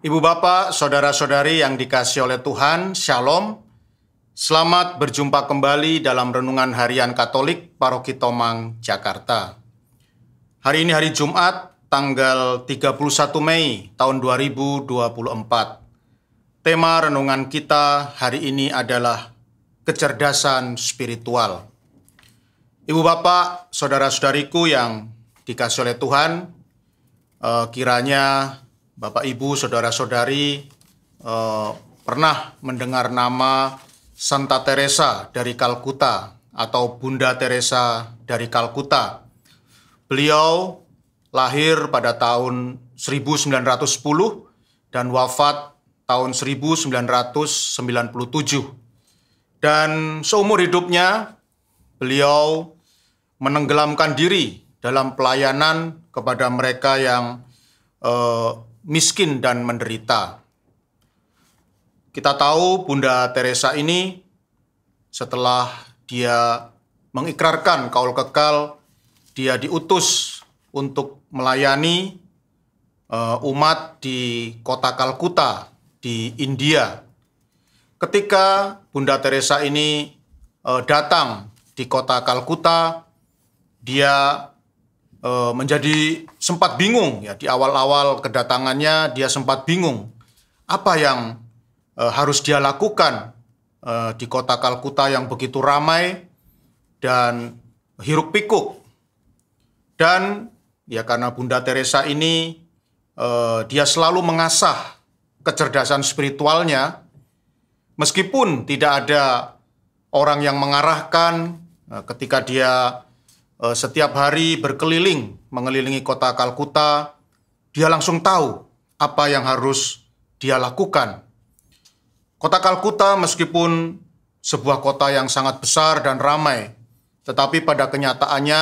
Ibu bapak, saudara-saudari yang dikasihi oleh Tuhan, Shalom. Selamat berjumpa kembali dalam Renungan Harian Katolik Paroki Tomang, Jakarta. Hari ini hari Jumat, tanggal 31 Mei tahun 2024. Tema renungan kita hari ini adalah kecerdasan spiritual. Ibu bapak, saudara-saudariku yang dikasihi oleh Tuhan, kiranya Bapak, Ibu, Saudara-saudari pernah mendengar nama Santa Teresa dari Kalkuta atau Bunda Teresa dari Kalkuta. Beliau lahir pada tahun 1910 dan wafat tahun 1997. Dan seumur hidupnya beliau menenggelamkan diri dalam pelayanan kepada mereka yang miskin dan menderita. Kita tahu Bunda Teresa ini setelah dia mengikrarkan kaul kekal, dia diutus untuk melayani umat di kota Kalkuta di India. Ketika Bunda Teresa ini datang di kota Kalkuta, dia menjadi sempat bingung ya, di awal-awal kedatangannya dia sempat bingung apa yang harus dia lakukan di kota Kalkuta yang begitu ramai dan hiruk pikuk. Dan ya karena Bunda Teresa ini dia selalu mengasah kecerdasan spiritualnya meskipun tidak ada orang yang mengarahkan ketika dia setiap hari berkeliling, mengelilingi kota Kalkuta, dia langsung tahu apa yang harus dia lakukan. Kota Kalkuta meskipun sebuah kota yang sangat besar dan ramai, tetapi pada kenyataannya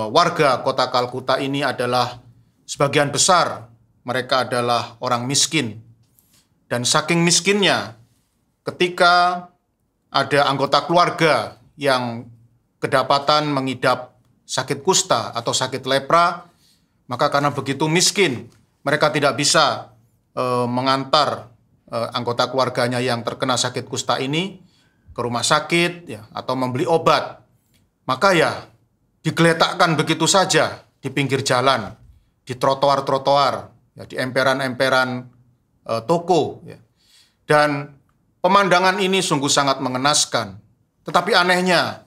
warga kota Kalkuta ini adalah sebagian besar mereka adalah orang miskin. Dan saking miskinnya, ketika ada anggota keluarga yang kedapatan mengidap sakit kusta atau sakit lepra, maka karena begitu miskin, mereka tidak bisa mengantar anggota keluarganya yang terkena sakit kusta ini ke rumah sakit ya, atau membeli obat. Maka ya digeletakkan begitu saja di pinggir jalan, di trotoar-trotoar, ya, di emperan-emperan toko. Ya. Dan pemandangan ini sungguh sangat mengenaskan. Tetapi anehnya,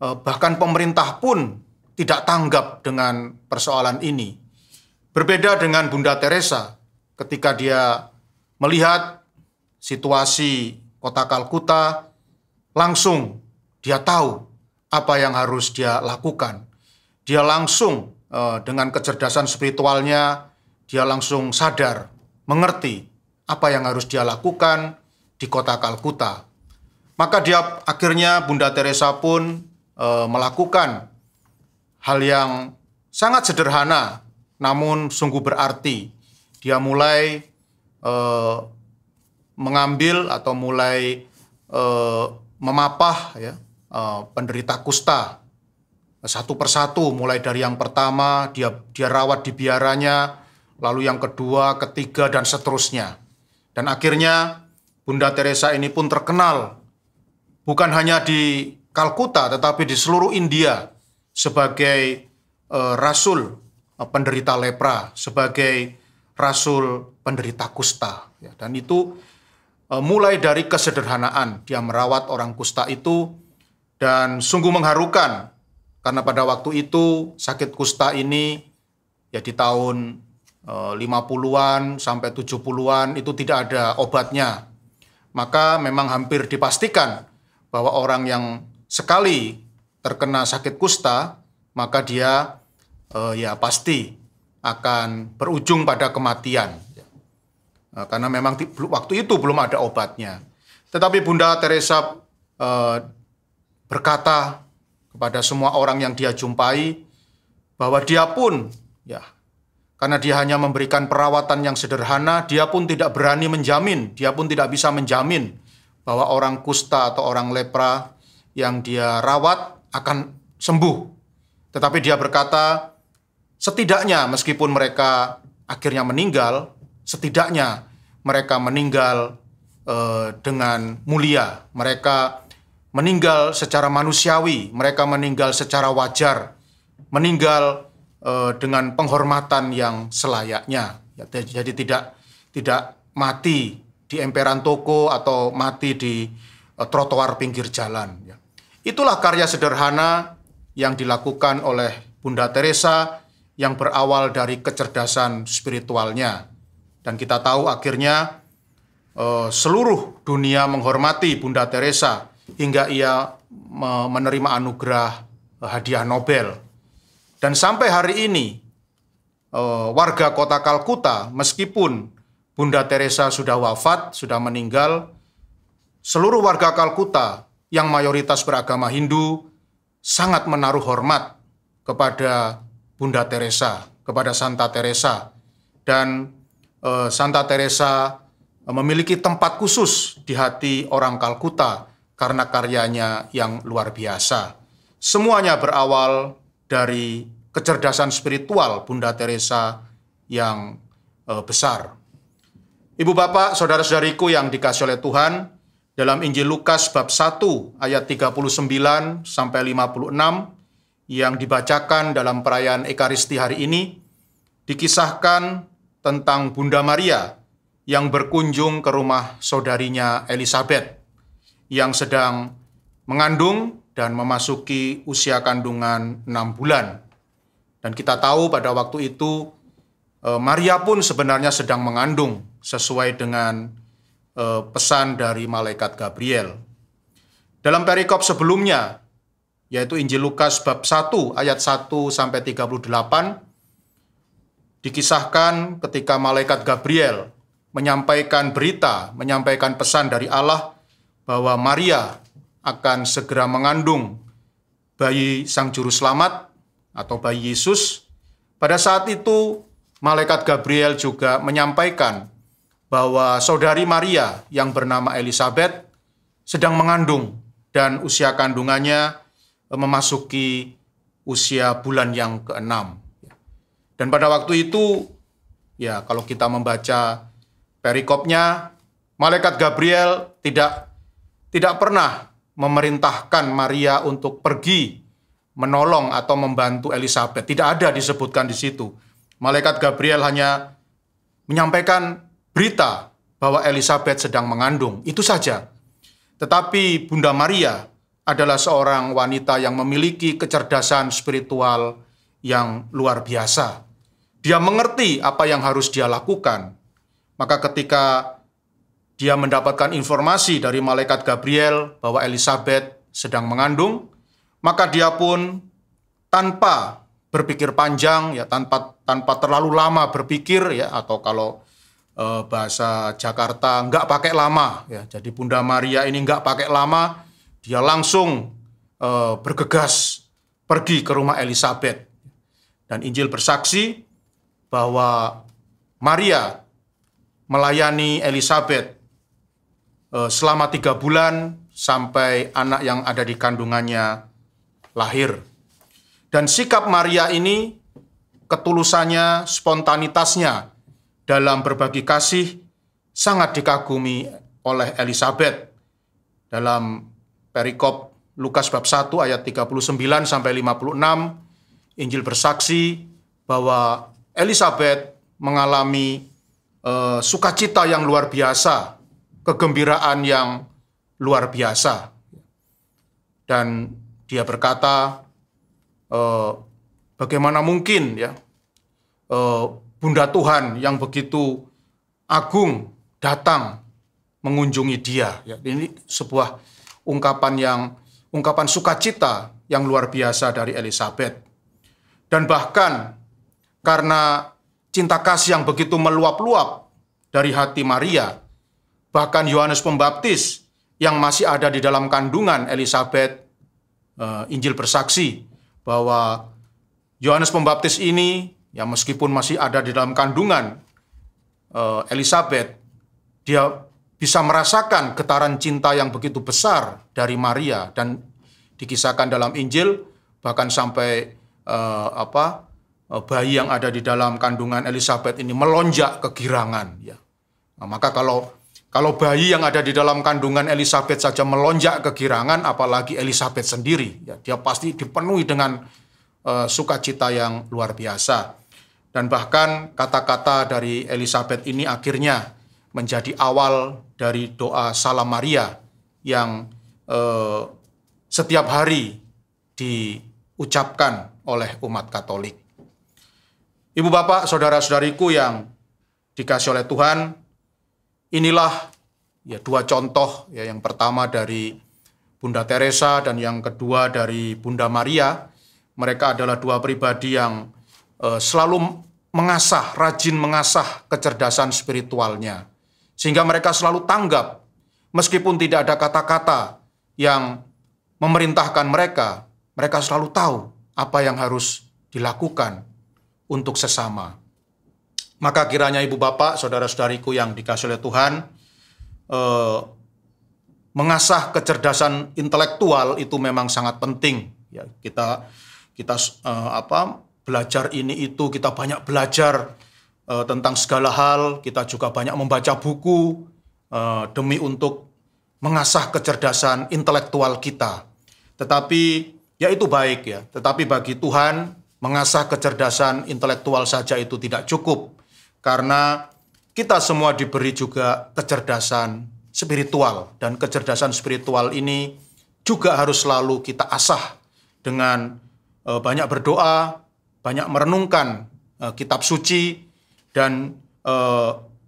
bahkan pemerintah pun tidak tanggap dengan persoalan ini. Berbeda dengan Bunda Teresa ketika dia melihat situasi kota Kalkuta, langsung dia tahu apa yang harus dia lakukan. Dia langsung dengan kecerdasan spiritualnya, dia langsung sadar, mengerti apa yang harus dia lakukan di kota Kalkuta. Maka akhirnya Bunda Teresa pun melakukan hal yang sangat sederhana namun sungguh berarti. Dia mulai mengambil atau mulai memapah ya, penderita kusta satu persatu, mulai dari yang pertama dia rawat di biaranya, lalu yang kedua, ketiga, dan seterusnya. Dan akhirnya Bunda Teresa ini pun terkenal bukan hanya di Kalkuta, tetapi di seluruh India sebagai rasul penderita lepra, sebagai rasul penderita kusta. Ya, dan itu mulai dari kesederhanaan dia merawat orang kusta itu, dan sungguh mengharukan karena pada waktu itu sakit kusta ini ya di tahun 50-an sampai 70-an itu tidak ada obatnya. Maka memang hampir dipastikan bahwa orang yang sekali terkena sakit kusta, maka dia ya pasti akan berujung pada kematian. Karena memang waktu itu belum ada obatnya. Tetapi Bunda Teresa berkata kepada semua orang yang dia jumpai bahwa dia pun ya karena dia hanya memberikan perawatan yang sederhana, dia pun tidak berani menjamin, dia pun tidak bisa menjamin bahwa orang kusta atau orang lepra yang dia rawat akan sembuh. Tetapi dia berkata, setidaknya meskipun mereka akhirnya meninggal, setidaknya mereka meninggal dengan mulia, mereka meninggal secara manusiawi, mereka meninggal secara wajar, meninggal dengan penghormatan yang selayaknya. Jadi tidak mati di emperan toko atau mati di trotoar pinggir jalan. Itulah karya sederhana yang dilakukan oleh Bunda Teresa yang berawal dari kecerdasan spiritualnya. Dan kita tahu akhirnya seluruh dunia menghormati Bunda Teresa hingga ia menerima anugerah hadiah Nobel. Dan sampai hari ini warga kota Kalkuta, meskipun Bunda Teresa sudah wafat, sudah meninggal, seluruh warga Kalkuta yang mayoritas beragama Hindu sangat menaruh hormat kepada Bunda Teresa, kepada Santa Teresa. Dan Santa Teresa memiliki tempat khusus di hati orang Kalkuta karena karyanya yang luar biasa. Semuanya berawal dari kecerdasan spiritual Bunda Teresa yang besar. Ibu bapak, saudara-saudariku yang dikasihi oleh Tuhan, dalam Injil Lukas bab 1 ayat 39 sampai 56 yang dibacakan dalam perayaan Ekaristi hari ini, dikisahkan tentang Bunda Maria yang berkunjung ke rumah saudarinya Elizabeth yang sedang mengandung dan memasuki usia kandungan 6 bulan. Dan kita tahu pada waktu itu Maria pun sebenarnya sedang mengandung sesuai dengan pesan dari malaikat Gabriel. Dalam perikop sebelumnya, yaitu Injil Lukas bab 1 ayat 1 sampai 38, dikisahkan ketika malaikat Gabriel menyampaikan berita, menyampaikan pesan dari Allah bahwa Maria akan segera mengandung bayi Sang Juru Selamat atau bayi Yesus. Pada saat itu, malaikat Gabriel juga menyampaikan bahwa saudari Maria yang bernama Elizabeth sedang mengandung dan usia kandungannya memasuki usia bulan yang ke-6. Dan pada waktu itu, ya kalau kita membaca perikopnya, malaikat Gabriel tidak pernah memerintahkan Maria untuk pergi menolong atau membantu Elizabeth. Tidak ada disebutkan di situ. Malaikat Gabriel hanya menyampaikan berita bahwa Elizabeth sedang mengandung. Itu saja. Tetapi Bunda Maria adalah seorang wanita yang memiliki kecerdasan spiritual yang luar biasa. Dia mengerti apa yang harus dia lakukan. Maka ketika dia mendapatkan informasi dari malaikat Gabriel bahwa Elizabeth sedang mengandung, maka dia pun tanpa berpikir panjang, ya tanpa terlalu lama berpikir, ya atau kalau bahasa Jakarta nggak pakai lama, ya. Jadi Bunda Maria ini nggak pakai lama, dia langsung bergegas pergi ke rumah Elizabeth. Dan Injil bersaksi bahwa Maria melayani Elizabeth selama 3 bulan sampai anak yang ada di kandungannya lahir. Dan sikap Maria ini, ketulusannya, spontanitasnya dalam berbagi kasih sangat dikagumi oleh Elizabeth. Dalam perikop Lukas bab 1 ayat 39 sampai 56, Injil bersaksi bahwa Elizabeth mengalami sukacita yang luar biasa, kegembiraan yang luar biasa. Dan dia berkata, bagaimana mungkin ya Bunda Tuhan yang begitu agung datang mengunjungi dia. Ya, ini sebuah ungkapan sukacita yang luar biasa dari Elizabeth. Dan bahkan karena cinta kasih yang begitu meluap-luap dari hati Maria, bahkan Yohanes Pembaptis yang masih ada di dalam kandungan Elizabeth, Injil bersaksi bahwa Yohanes Pembaptis ini, ya meskipun masih ada di dalam kandungan Elizabeth, dia bisa merasakan getaran cinta yang begitu besar dari Maria. Dan dikisahkan dalam Injil, bahkan sampai bayi yang ada di dalam kandungan Elizabeth ini melonjak kegirangan. Ya. Nah, maka kalau bayi yang ada di dalam kandungan Elizabeth saja melonjak kegirangan, apalagi Elizabeth sendiri, ya, dia pasti dipenuhi dengan sukacita yang luar biasa. Dan bahkan kata-kata dari Elizabeth ini akhirnya menjadi awal dari doa Salam Maria yang setiap hari diucapkan oleh umat Katolik. Ibu bapak, saudara-saudariku yang dikasihi oleh Tuhan, inilah ya dua contoh, ya, yang pertama dari Bunda Teresa dan yang kedua dari Bunda Maria. Mereka adalah dua pribadi yang selalu rajin mengasah kecerdasan spiritualnya. Sehingga mereka selalu tanggap, meskipun tidak ada kata-kata yang memerintahkan mereka, mereka selalu tahu apa yang harus dilakukan untuk sesama. Maka kiranya ibu bapak, saudara-saudariku yang dikasihi oleh Tuhan, mengasah kecerdasan intelektual itu memang sangat penting. Ya, kita belajar ini itu, kita banyak belajar tentang segala hal, kita juga banyak membaca buku demi untuk mengasah kecerdasan intelektual kita. Tetapi ya itu baik ya, tetapi bagi Tuhan mengasah kecerdasan intelektual saja itu tidak cukup, karena kita semua diberi juga kecerdasan spiritual, dan kecerdasan spiritual ini juga harus selalu kita asah dengan banyak berdoa, banyak merenungkan kitab suci, dan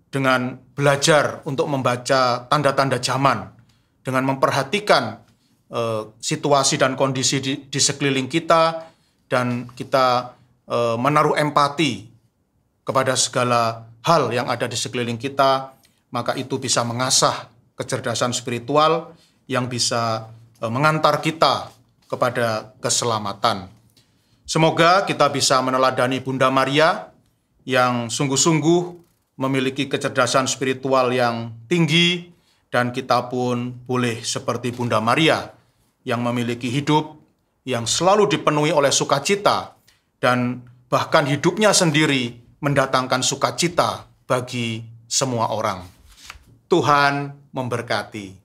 dengan belajar untuk membaca tanda-tanda zaman, dengan memperhatikan situasi dan kondisi di sekeliling kita, dan kita menaruh empati kepada segala hal yang ada di sekeliling kita, maka itu bisa mengasah kecerdasan spiritual yang bisa mengantar kita kepada keselamatan. Semoga kita bisa meneladani Bunda Maria yang sungguh-sungguh memiliki kecerdasan spiritual yang tinggi, dan kita pun boleh seperti Bunda Maria yang memiliki hidup yang selalu dipenuhi oleh sukacita, dan bahkan hidupnya sendiri mendatangkan sukacita bagi semua orang. Tuhan memberkati.